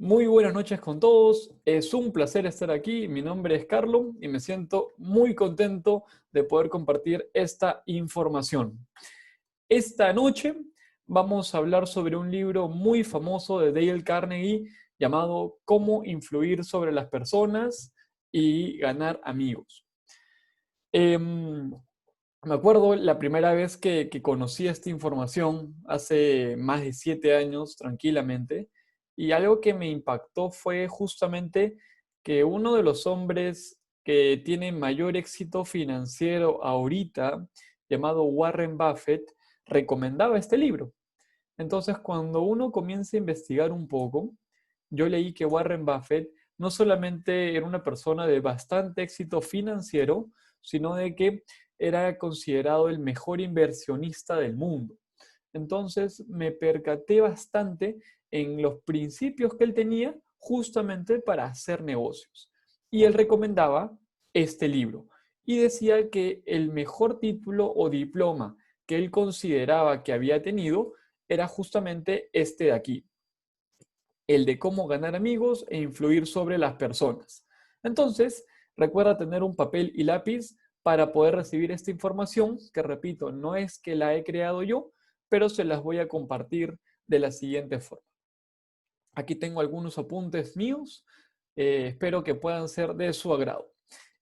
Muy buenas noches con todos. Es un placer estar aquí. Mi nombre es Carlo y me siento muy contento de poder compartir esta información. Esta noche vamos a hablar sobre un libro muy famoso de Dale Carnegie llamado Cómo influir sobre las personas y ganar amigos. Me acuerdo la primera vez que conocí esta información hace más de 7 años, tranquilamente, y algo que me impactó fue justamente que uno de los hombres que tiene mayor éxito financiero ahorita, llamado Warren Buffett, recomendaba este libro. Entonces, cuando uno comienza a investigar un poco, yo leí que Warren Buffett no solamente era una persona de bastante éxito financiero, sino de que era considerado el mejor inversionista del mundo. Entonces, me percaté bastante en los principios que él tenía justamente para hacer negocios. Y él recomendaba este libro y decía que el mejor título o diploma que él consideraba que había tenido era justamente este de aquí, el de cómo ganar amigos e influir sobre las personas. Entonces, recuerda tener un papel y lápiz para poder recibir esta información, que repito, no es que la he creado yo, pero se las voy a compartir de la siguiente forma. Aquí tengo algunos apuntes míos, espero que puedan ser de su agrado.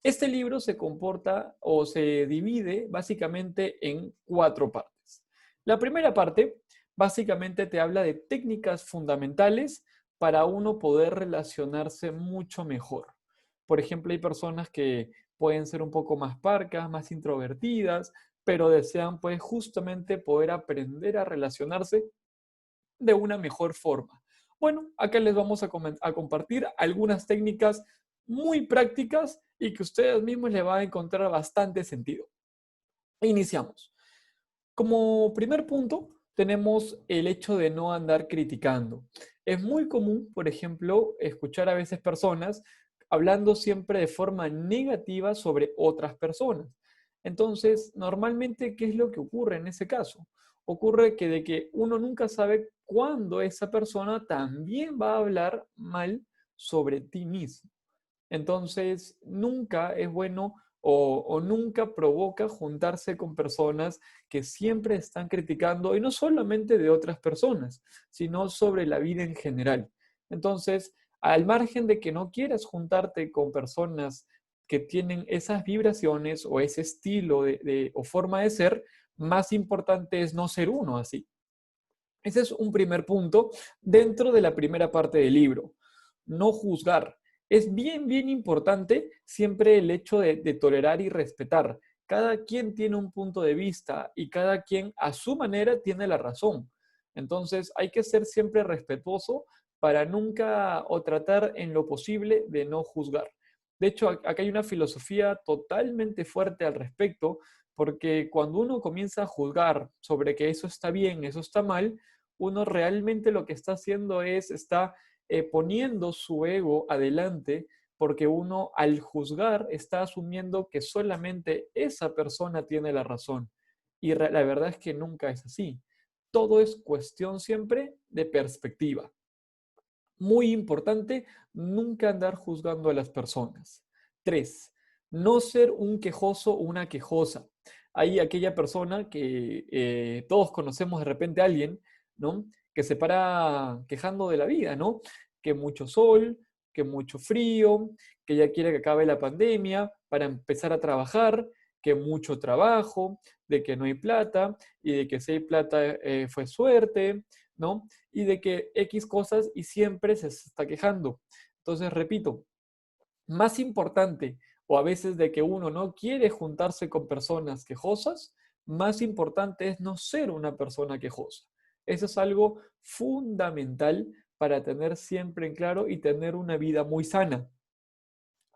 Este libro se comporta o se divide básicamente en 4 partes. La primera parte básicamente te habla de técnicas fundamentales para uno poder relacionarse mucho mejor. Por ejemplo, hay personas que pueden ser un poco más parcas, más introvertidas, pero desean pues justamente poder aprender a relacionarse de una mejor forma. Bueno, acá les vamos a compartir algunas técnicas muy prácticas y que ustedes mismos le van a encontrar bastante sentido. Iniciamos. Como primer punto, tenemos el hecho de no andar criticando. Es muy común, por ejemplo, escuchar a veces personas hablando siempre de forma negativa sobre otras personas. Entonces, normalmente, ¿qué es lo que ocurre en ese caso? Ocurre que de que uno nunca sabe cuándo esa persona también va a hablar mal sobre ti mismo. Entonces, nunca es bueno o nunca provoca juntarse con personas que siempre están criticando, y no solamente de otras personas, sino sobre la vida en general. Entonces, al margen de que no quieras juntarte con personas que tienen esas vibraciones o ese estilo o forma de ser, más importante es no ser uno así. Ese es un primer punto dentro de la primera parte del libro. No juzgar. Es bien importante siempre el hecho de tolerar y respetar. Cada quien tiene un punto de vista y cada quien a su manera tiene la razón. Entonces hay que ser siempre respetuoso para nunca o tratar en lo posible de no juzgar. De hecho, acá hay una filosofía totalmente fuerte al respecto, porque cuando uno comienza a juzgar sobre que eso está bien, eso está mal, uno realmente lo que está haciendo está poniendo su ego adelante, porque uno al juzgar está asumiendo que solamente esa persona tiene la razón. Y la verdad es que nunca es así. Todo es cuestión siempre de perspectiva. Muy importante, nunca andar juzgando a las personas. 3, no ser un quejoso o una quejosa. Hay aquella persona que todos conocemos de repente a alguien, ¿no? Que se para quejando de la vida, ¿no? Que mucho sol, que mucho frío, que ya quiere que acabe la pandemia para empezar a trabajar, que mucho trabajo, de que no hay plata y de que si hay plata fue suerte, ¿no? Y de que X cosas y siempre se está quejando. Entonces, repito, más importante o a veces de que uno no quiere juntarse con personas quejosas, más importante es no ser una persona quejosa. Eso es algo fundamental para tener siempre en claro y tener una vida muy sana.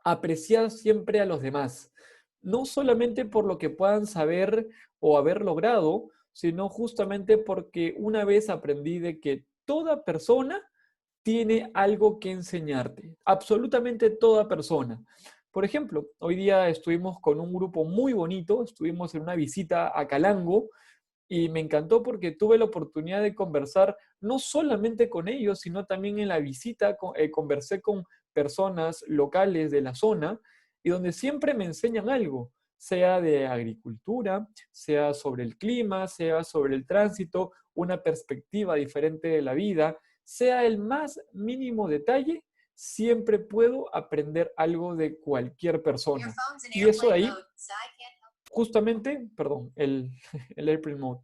Apreciar siempre a los demás, no solamente por lo que puedan saber o haber logrado, sino justamente porque una vez aprendí de que toda persona tiene algo que enseñarte, absolutamente toda persona. Por ejemplo, hoy día estuvimos con un grupo muy bonito, estuvimos en una visita a Calango y me encantó porque tuve la oportunidad de conversar no solamente con ellos, sino también en la visita conversé con personas locales de la zona y donde siempre me enseñan algo, sea de agricultura, sea sobre el clima, sea sobre el tránsito, una perspectiva diferente de la vida, sea el más mínimo detalle, siempre puedo aprender algo de cualquier persona. Y eso de ahí, justamente, perdón, el Airplane Mode,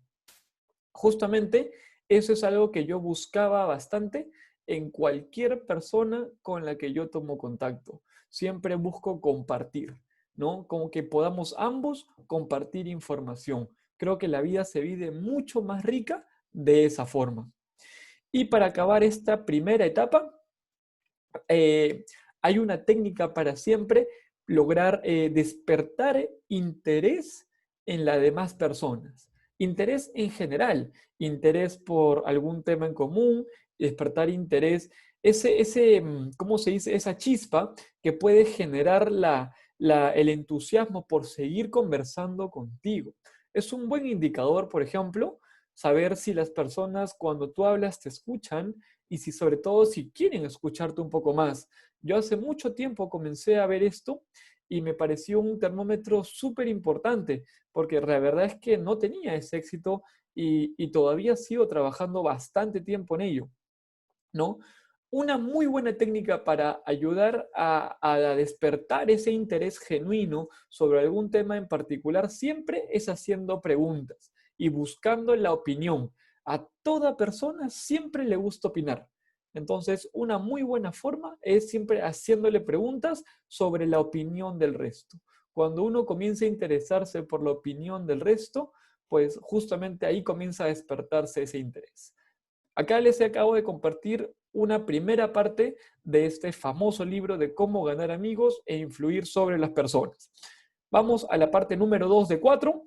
justamente eso es algo que yo buscaba bastante en cualquier persona con la que yo tomo contacto. Siempre busco compartir, ¿no? Como que podamos ambos compartir información. Creo que la vida se vive mucho más rica de esa forma. Y para acabar esta primera etapa, eh, hay una técnica para siempre lograr despertar interés en las demás personas. Interés en general, interés por algún tema en común, despertar interés, ¿cómo se dice? Esa chispa que puede generar el entusiasmo por seguir conversando contigo. Es un buen indicador, por ejemplo, saber si las personas cuando tú hablas te escuchan y si sobre todo si quieren escucharte un poco más. Yo hace mucho tiempo comencé a ver esto y me pareció un termómetro súper importante, porque la verdad es que no tenía ese éxito y todavía sigo trabajando bastante tiempo en ello, ¿no? Una muy buena técnica para ayudar a despertar ese interés genuino sobre algún tema en particular siempre es haciendo preguntas y buscando la opinión. A toda persona siempre le gusta opinar. Entonces, una muy buena forma es siempre haciéndole preguntas sobre la opinión del resto. Cuando uno comienza a interesarse por la opinión del resto, pues justamente ahí comienza a despertarse ese interés. Acá les acabo de compartir una primera parte de este famoso libro de cómo ganar amigos e influir sobre las personas. Vamos a la parte número 2 de 4,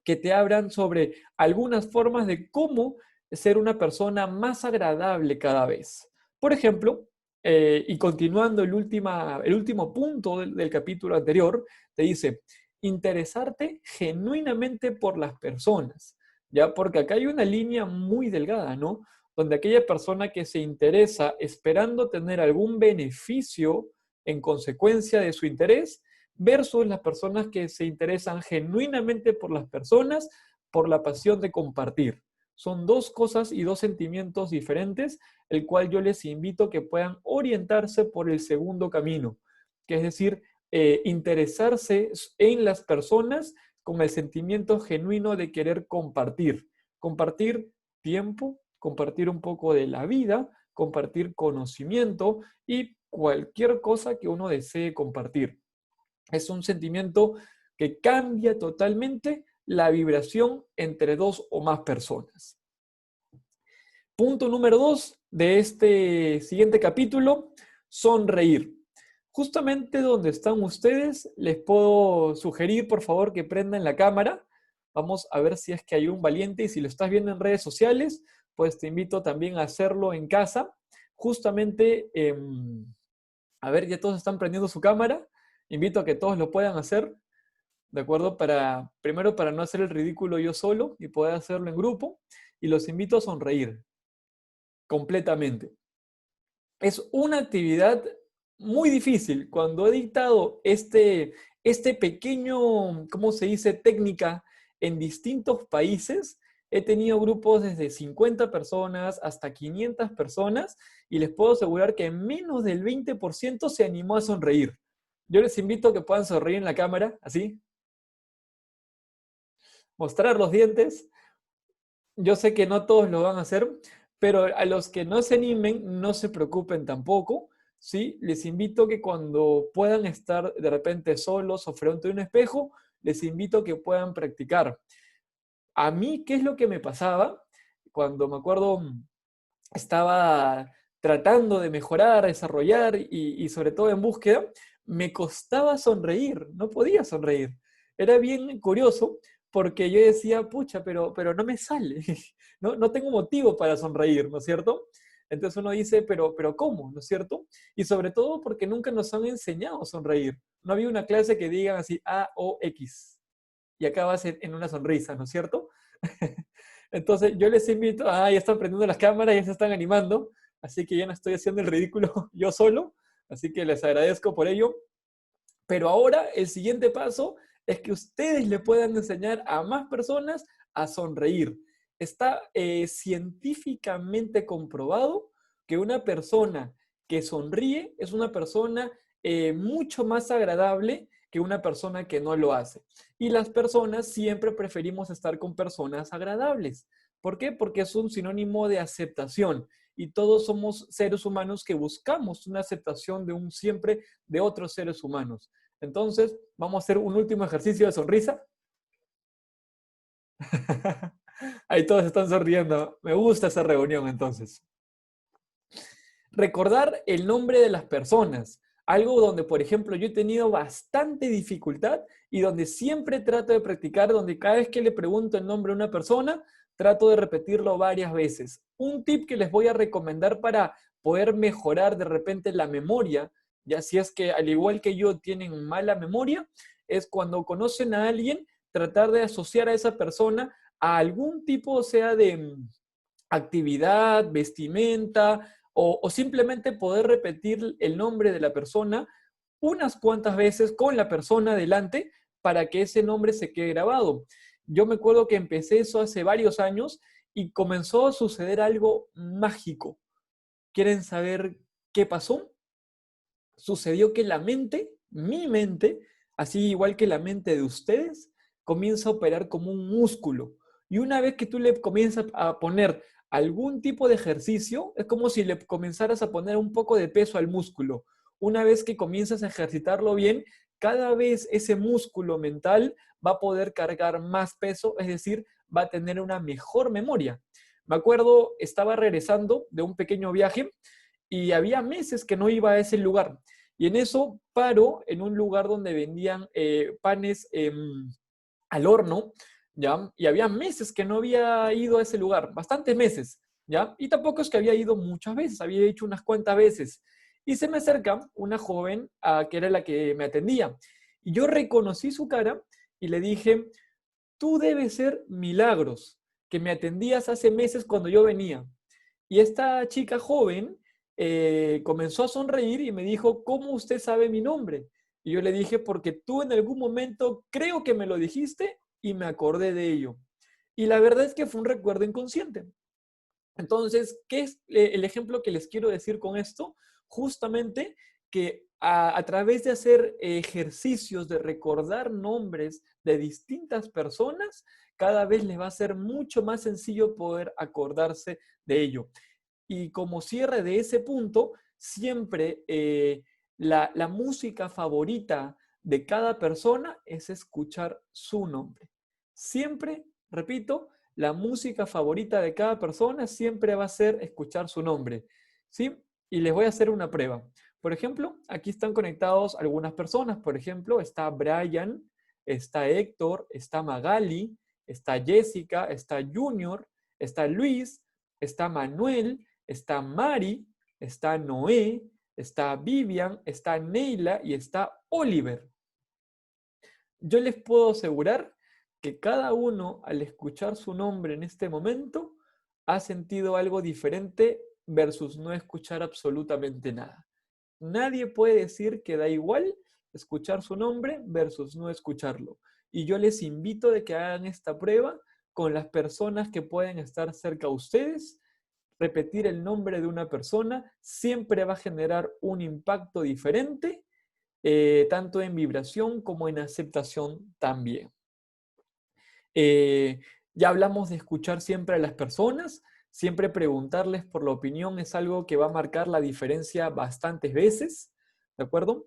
que te hablan sobre algunas formas de cómo ser una persona más agradable cada vez. Por ejemplo, y continuando el último punto del capítulo anterior, te dice, interesarte genuinamente por las personas, ¿ya? Porque acá hay una línea muy delgada, ¿no? Donde aquella persona que se interesa esperando tener algún beneficio en consecuencia de su interés, versus las personas que se interesan genuinamente por las personas, por la pasión de compartir. Son dos cosas y dos sentimientos diferentes, el cual yo les invito a que puedan orientarse por el segundo camino, que es decir, interesarse en las personas con el sentimiento genuino de querer compartir. Compartir tiempo, compartir un poco de la vida, compartir conocimiento y cualquier cosa que uno desee compartir. Es un sentimiento que cambia totalmente la vibración entre dos o más personas. Punto número 2 de este siguiente capítulo, sonreír. Justamente donde están ustedes, les puedo sugerir, por favor, que prendan la cámara. Vamos a ver si es que hay un valiente y si lo estás viendo en redes sociales, pues te invito también a hacerlo en casa. Justamente, a ver, ya todos están prendiendo su cámara. Invito a que todos lo puedan hacer, ¿de acuerdo? Primero, para no hacer el ridículo yo solo y poder hacerlo en grupo. Y los invito a sonreír completamente. Es una actividad muy difícil. Cuando he dictado este pequeño, ¿cómo se dice?, técnica en distintos países, he tenido grupos desde 50 personas hasta 500 personas y les puedo asegurar que menos del 20% se animó a sonreír. Yo les invito a que puedan sonreír en la cámara, así, mostrar los dientes. Yo sé que no todos lo van a hacer, pero a los que no se animen, no se preocupen tampoco, ¿sí? Les invito a que cuando puedan estar de repente solos o frente a un espejo, les invito a que puedan practicar. A mí, ¿qué es lo que me pasaba? Cuando me acuerdo, estaba tratando de mejorar, desarrollar y sobre todo en búsqueda, me costaba sonreír, no podía sonreír. Era bien curioso porque yo decía, pucha, pero no me sale, ¿no? No tengo motivo para sonreír, ¿no es cierto? Entonces uno dice, pero ¿cómo? ¿No es cierto? Y sobre todo porque nunca nos han enseñado a sonreír. No había una clase que digan así A, O, X y acabas en una sonrisa, ¿no es cierto? Entonces, yo les invito, ya están prendiendo las cámaras, ya se están animando, así que ya no estoy haciendo el ridículo yo solo, así que les agradezco por ello. Pero ahora el siguiente paso es que ustedes le puedan enseñar a más personas a sonreír. Está científicamente comprobado que una persona que sonríe es una persona mucho más agradable que una persona que no lo hace. Y las personas siempre preferimos estar con personas agradables. ¿Por qué? Porque es un sinónimo de aceptación y todos somos seres humanos que buscamos una aceptación de un siempre de otros seres humanos. Entonces, vamos a hacer un último ejercicio de sonrisa. Ahí todos están sonriendo. Me gusta esa reunión entonces. Recordar el nombre de las personas. Algo donde, por ejemplo, yo he tenido bastante dificultad y donde siempre trato de practicar, donde cada vez que le pregunto el nombre a una persona, trato de repetirlo varias veces. Un tip que les voy a recomendar para poder mejorar de repente la memoria, ya si es que al igual que yo tienen mala memoria, es cuando conocen a alguien, tratar de asociar a esa persona a algún tipo, o sea, de actividad, vestimenta, o simplemente poder repetir el nombre de la persona unas cuantas veces con la persona delante para que ese nombre se quede grabado. Yo me acuerdo que empecé eso hace varios años y comenzó a suceder algo mágico. ¿Quieren saber qué pasó? Sucedió que la mente, mi mente, así igual que la mente de ustedes, comienza a operar como un músculo. Y una vez que tú le comienzas a poner algún tipo de ejercicio, es como si le comenzaras a poner un poco de peso al músculo. Una vez que comienzas a ejercitarlo bien, cada vez ese músculo mental va a poder cargar más peso, es decir, va a tener una mejor memoria. Me acuerdo, estaba regresando de un pequeño viaje y había meses que no iba a ese lugar. Y en eso paro en un lugar donde vendían panes al horno, ¿ya? Y había meses que no había ido a ese lugar, bastantes meses, ¿ya? Y tampoco es que había ido muchas veces, había hecho unas cuantas veces. Y se me acerca una joven que era la que me atendía. Y yo reconocí su cara y le dije, tú debes ser Milagros, que me atendías hace meses cuando yo venía. Y esta chica joven comenzó a sonreír y me dijo, ¿cómo usted sabe mi nombre? Y yo le dije, porque tú en algún momento creo que me lo dijiste y me acordé de ello. Y la verdad es que fue un recuerdo inconsciente. Entonces, ¿qué es el ejemplo que les quiero decir con esto? Justamente que a través de hacer ejercicios de recordar nombres de distintas personas, cada vez les va a ser mucho más sencillo poder acordarse de ello. Y como cierre de ese punto, siempre la música favorita de cada persona es escuchar su nombre. Siempre, repito, la música favorita de cada persona siempre va a ser escuchar su nombre. ¿Sí? Y les voy a hacer una prueba. Por ejemplo, aquí están conectados algunas personas. Por ejemplo, está Brian, está Héctor, está Magali, está Jessica, está Junior, está Luis, está Manuel, está Mari, está Noé, está Vivian, está Neila y está Oliver. Yo les puedo asegurar que cada uno al escuchar su nombre en este momento ha sentido algo diferente versus no escuchar absolutamente nada. Nadie puede decir que da igual escuchar su nombre versus no escucharlo. Y yo les invito a que hagan esta prueba con las personas que pueden estar cerca a ustedes. Repetir el nombre de una persona siempre va a generar un impacto diferente, tanto en vibración como en aceptación también. Ya hablamos de escuchar siempre a las personas, siempre preguntarles por la opinión es algo que va a marcar la diferencia bastantes veces, ¿de acuerdo?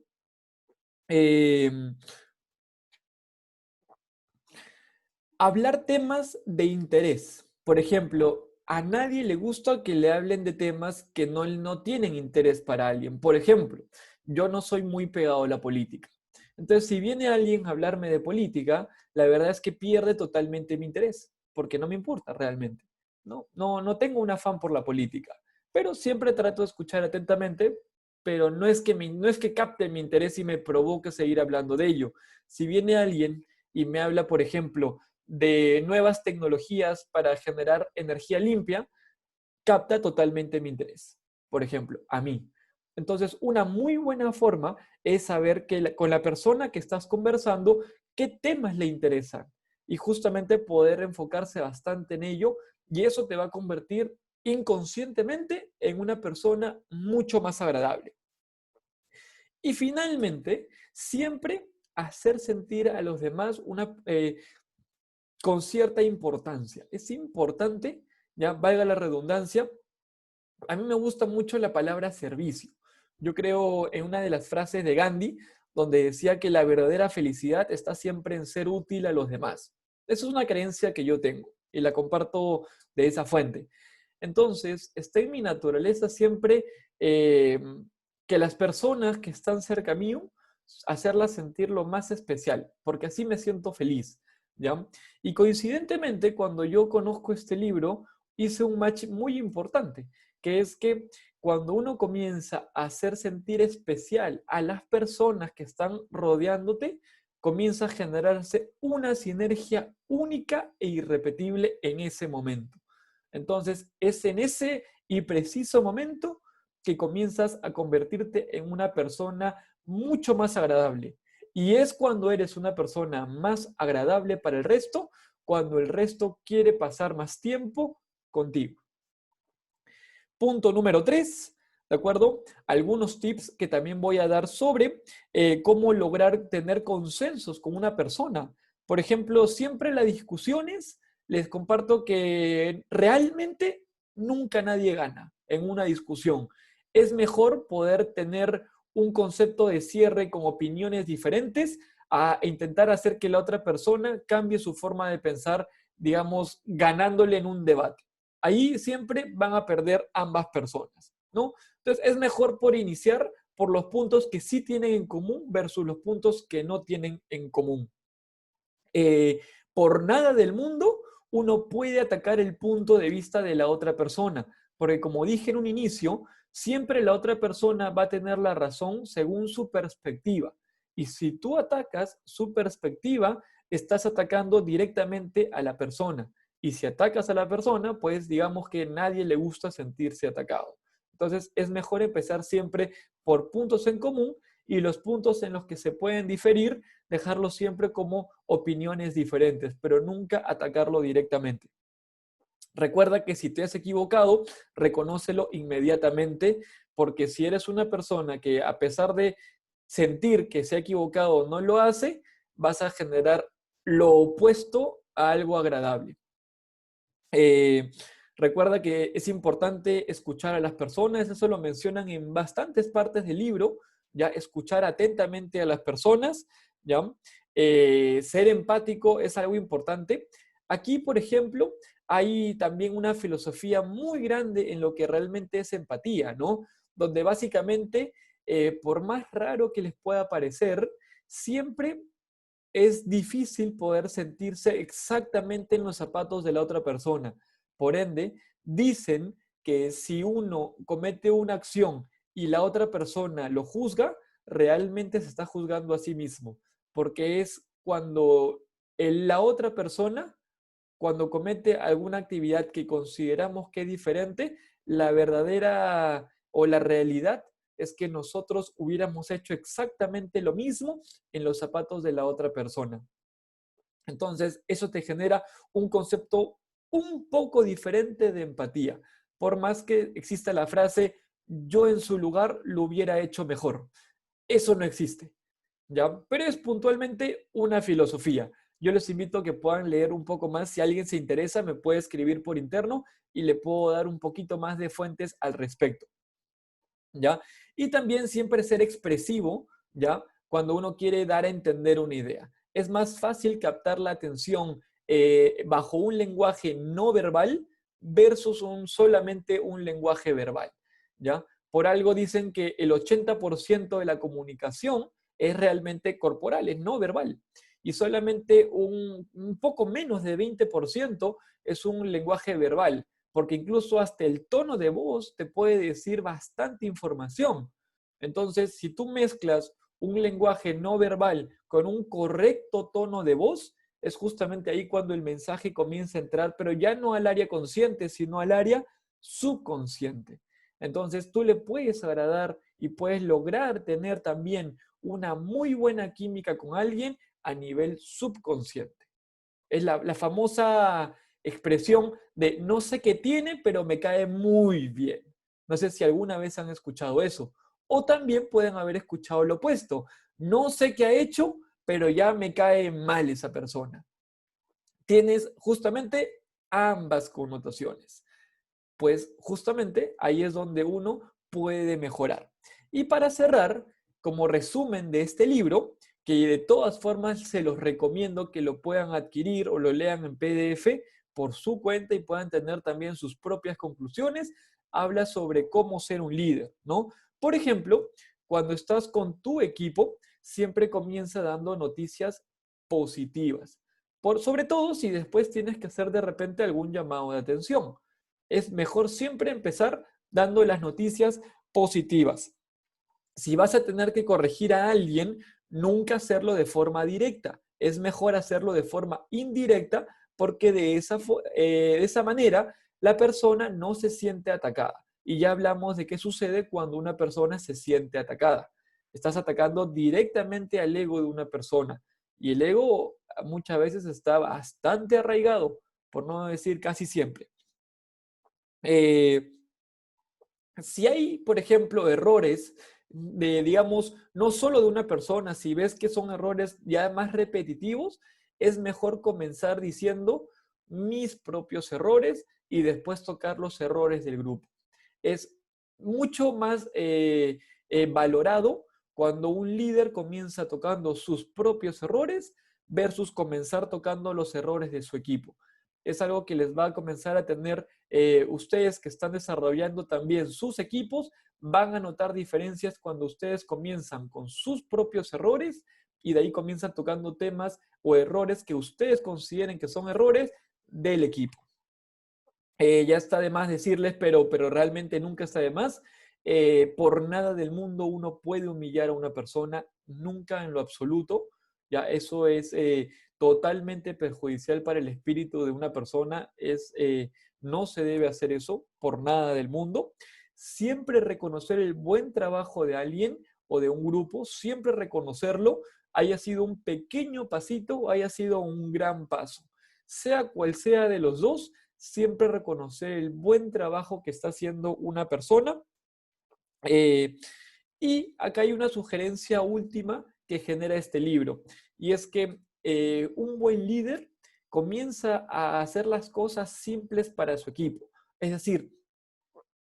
Hablar temas de interés. Por ejemplo, a nadie le gusta que le hablen de temas que no tienen interés para alguien. Por ejemplo, yo no soy muy pegado a la política. Entonces, si viene alguien a hablarme de política, la verdad es que pierde totalmente mi interés, porque no me importa realmente. No tengo un afán por la política, pero siempre trato de escuchar atentamente, pero no es que capte mi interés y me provoque seguir hablando de ello. Si viene alguien y me habla, por ejemplo, de nuevas tecnologías para generar energía limpia, capta totalmente mi interés. Por ejemplo, a mí. Entonces, una muy buena forma es saber con la persona que estás conversando qué temas le interesan y justamente poder enfocarse bastante en ello, y eso te va a convertir inconscientemente en una persona mucho más agradable. Y finalmente, siempre hacer sentir a los demás con cierta importancia. Es importante, ya valga la redundancia, a mí me gusta mucho la palabra servicio. Yo creo en una de las frases de Gandhi, donde decía que la verdadera felicidad está siempre en ser útil a los demás. Esa es una creencia que yo tengo y la comparto de esa fuente. Entonces, está en mi naturaleza siempre eh, que las personas que están cerca mío, hacerlas sentir lo más especial, porque así me siento feliz, ¿ya? Y coincidentemente, cuando yo conozco este libro, hice un match muy importante, que es que cuando uno comienza a hacer sentir especial a las personas que están rodeándote, comienza a generarse una sinergia única e irrepetible en ese momento. Entonces, es en ese y preciso momento que comienzas a convertirte en una persona mucho más agradable. Y es cuando eres una persona más agradable para el resto, cuando el resto quiere pasar más tiempo contigo. Punto número 3, ¿de acuerdo? Algunos tips que también voy a dar sobre cómo lograr tener consensos con una persona. Por ejemplo, siempre las discusiones, les comparto que realmente nunca nadie gana en una discusión. Es mejor poder tener un concepto de cierre con opiniones diferentes a intentar hacer que la otra persona cambie su forma de pensar, digamos, ganándole en un debate. Ahí siempre van a perder ambas personas, ¿no? Entonces es mejor por iniciar por los puntos que sí tienen en común versus los puntos que no tienen en común. Eh, por nada del mundo uno puede atacar el punto de vista de la otra persona, porque como dije en un inicio, siempre la otra persona va a tener la razón según su perspectiva. Y si tú atacas su perspectiva, estás atacando directamente a la persona. Y si atacas a la persona, pues digamos que a nadie le gusta sentirse atacado. Entonces es mejor empezar siempre por puntos en común, y los puntos en los que se pueden diferir, dejarlos siempre como opiniones diferentes, pero nunca atacarlo directamente. Recuerda que si te has equivocado, reconócelo inmediatamente, porque si eres una persona que a pesar de sentir que se ha equivocado no lo hace, vas a generar lo opuesto a algo agradable. Recuerda que es importante escuchar a las personas, eso lo mencionan en bastantes partes del libro, ya escuchar atentamente a las personas, ya ser empático es algo importante. Aquí, por ejemplo, hay también una filosofía muy grande en lo que realmente es empatía, ¿no? Donde básicamente, por más raro que les pueda parecer, siempre es difícil poder sentirse exactamente en los zapatos de la otra persona. Por ende, dicen que si uno comete una acción y la otra persona lo juzga, realmente se está juzgando a sí mismo, porque es cuando la otra persona, cuando comete alguna actividad que consideramos que es diferente, la verdadera o la realidad es que nosotros hubiéramos hecho exactamente lo mismo en los zapatos de la otra persona. Entonces, eso te genera un concepto un poco diferente de empatía. Por más que exista la frase, yo en su lugar lo hubiera hecho mejor. Eso no existe, ¿ya? Pero es puntualmente una filosofía. Yo les invito a que puedan leer un poco más. Si alguien se interesa, me puede escribir por interno y le puedo dar un poquito más de fuentes al respecto, ¿ya? Y también siempre ser expresivo, ¿ya? Cuando uno quiere dar a entender una idea. Es más fácil captar la atención bajo un lenguaje no verbal versus solamente un lenguaje verbal, ¿ya? Por algo dicen que el 80% de la comunicación es realmente corporal, es no verbal. Y solamente un poco menos de 20% es un lenguaje verbal, porque incluso hasta el tono de voz te puede decir bastante información. Entonces, si tú mezclas un lenguaje no verbal con un correcto tono de voz, es justamente ahí cuando el mensaje comienza a entrar, pero ya no al área consciente, sino al área subconsciente. Entonces tú le puedes agradar y puedes lograr tener también una muy buena química con alguien a nivel subconsciente. Es la famosa expresión de no sé qué tiene, pero me cae muy bien. No sé si alguna vez han escuchado eso. O también pueden haber escuchado lo opuesto. No sé qué ha hecho, pero ya me cae mal esa persona. Tienes justamente ambas connotaciones. Pues justamente ahí es donde uno puede mejorar. Y para cerrar, como resumen de este libro, que de todas formas se los recomiendo que lo puedan adquirir o lo lean en PDF por su cuenta y puedan tener también sus propias conclusiones, habla sobre cómo ser un líder, ¿no? Por ejemplo, cuando estás con tu equipo, siempre comienza dando noticias positivas. Sobre todo si después tienes que hacer de repente algún llamado de atención. Es mejor siempre empezar dando las noticias positivas. Si vas a tener que corregir a alguien, nunca hacerlo de forma directa. Es mejor hacerlo de forma indirecta porque de esa manera la persona no se siente atacada. Y ya hablamos de qué sucede cuando una persona se siente atacada. Estás atacando directamente al ego de una persona. Y el ego muchas veces está bastante arraigado, por no decir casi siempre. Eh, si hay, por ejemplo, errores digamos, no solo de una persona, si ves que son errores ya más repetitivos, es mejor comenzar diciendo mis propios errores y después tocar los errores del grupo. Es mucho más valorado cuando un líder comienza tocando sus propios errores versus comenzar tocando los errores de su equipo. Es algo que les va a comenzar a tener ustedes que están desarrollando también sus equipos, van a notar diferencias cuando ustedes comienzan con sus propios errores y de ahí comienzan tocando temas o errores que ustedes consideren que son errores del equipo. Ya está de más decirles, pero realmente nunca está de más. Por nada del mundo uno puede humillar a una persona, nunca en lo absoluto. Ya eso es totalmente perjudicial para el espíritu de una persona. No se debe hacer eso por nada del mundo. Siempre reconocer el buen trabajo de alguien o de un grupo, siempre reconocerlo, haya sido un pequeño pasito, haya sido un gran paso. Sea cual sea de los dos, siempre reconocer el buen trabajo que está haciendo una persona. Y acá hay una sugerencia última que genera este libro, y es que un buen líder comienza a hacer las cosas simples para su equipo. Es decir,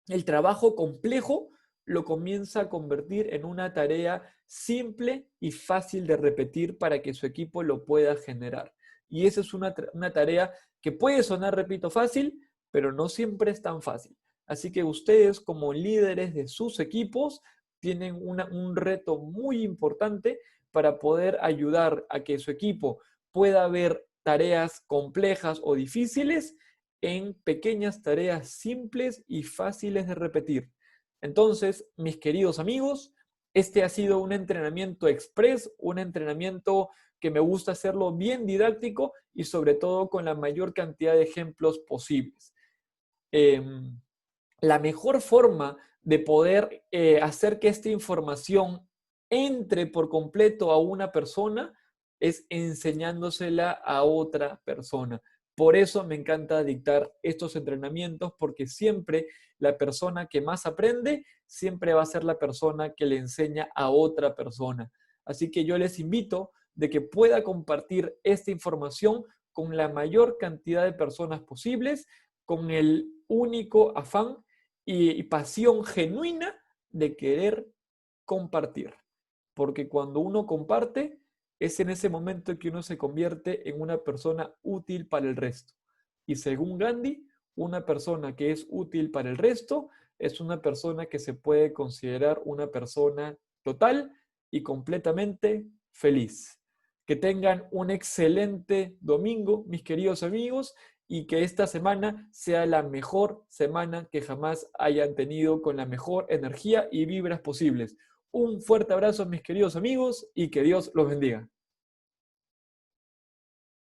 el trabajo complejo lo comienza a convertir en una tarea simple y fácil de repetir para que su equipo lo pueda generar. Y esa es una tarea que puede sonar, repito, fácil, pero no siempre es tan fácil. Así que ustedes como líderes de sus equipos tienen un reto muy importante para poder ayudar a que su equipo pueda ver tareas complejas o difíciles en pequeñas tareas simples y fáciles de repetir. Entonces, mis queridos amigos, este ha sido un entrenamiento express, un entrenamiento que me gusta hacerlo bien didáctico y sobre todo con la mayor cantidad de ejemplos posibles. La mejor forma de poder hacer que esta información entre por completo a una persona es enseñándosela a otra persona. Por eso me encanta dictar estos entrenamientos, porque siempre la persona que más aprende, siempre va a ser la persona que le enseña a otra persona. Así que yo les invito de que pueda compartir esta información con la mayor cantidad de personas posibles, con el único afán y pasión genuina de querer compartir. Porque cuando uno comparte, es en ese momento que uno se convierte en una persona útil para el resto. Y según Gandhi, una persona que es útil para el resto es una persona que se puede considerar una persona total y completamente feliz. Que tengan un excelente domingo, mis queridos amigos, y que esta semana sea la mejor semana que jamás hayan tenido, con la mejor energía y vibras posibles. Un fuerte abrazo, mis queridos amigos, y que Dios los bendiga.